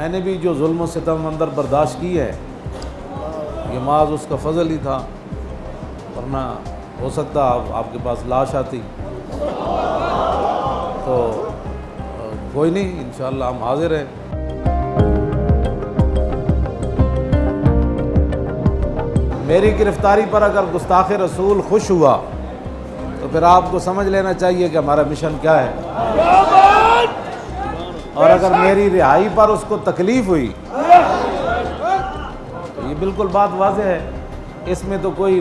मैंने भी जो जुल्म सितम अंदर बर्दाश्त की है, ये माज उसका फजल ही था, वरना हो सकता आपके पास लाश आती। तो कोई नहीं, इंशाअल्लाह हम हाजिर हैं। मेरी गिरफ्तारी पर अगर गुस्ताख रसूल खुश हुआ तो फिर आपको समझ लेना चाहिए कि हमारा मिशन क्या है, और अगर मेरी रिहाई पर उसको तकलीफ हुई तो ये बिल्कुल बात वाज़ेह है, इसमें तो कोई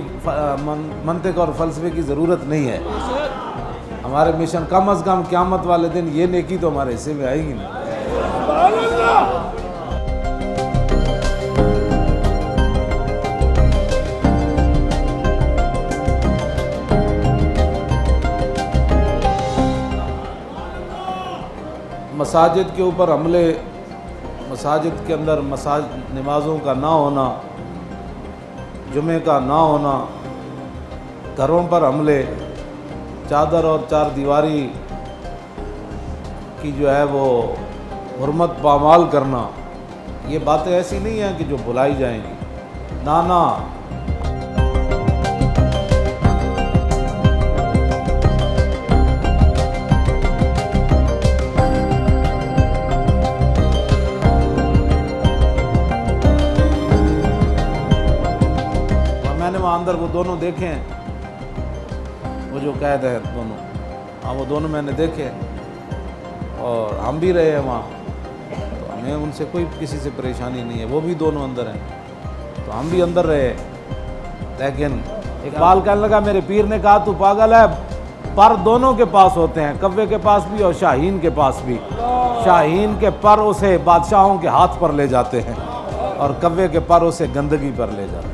मंतिक और फ़लसफ़े की ज़रूरत नहीं है। हमारे मिशन कम अज़ कम क़यामत वाले दिन ये नेकी तो हमारे हिस्से में आएगी ना। मसाजिद के ऊपर हमले, मसाजिद के अंदर नमाज़ों का ना होना, जुमे का ना होना, घरों पर हमले, चादर और चार दीवारी की जो है वो हुर्मत पामाल करना, ये बातें ऐसी नहीं हैं कि जो भुलाई जाएंगी। ना ना, मैंने वहाँ अंदर वो दोनों देखे हैं, वो जो कैद है दोनों, हाँ वो दोनों मैंने देखे और हम भी रहे हैं वहाँ, तो हमें उनसे कोई किसी से परेशानी नहीं है। वो भी दोनों अंदर हैं तो हम भी अंदर रहे। लेकिन इकबाल कहने लगा, मेरे पीर ने कहा तू पागल है, पर दोनों के पास होते हैं, कव्वे के पास भी और शाहीन के पास भी। शाहीन के पर उसे बादशाहों के हाथ पर ले जाते हैं और कव्वे के पर उसे गंदगी पर ले जाते हैं।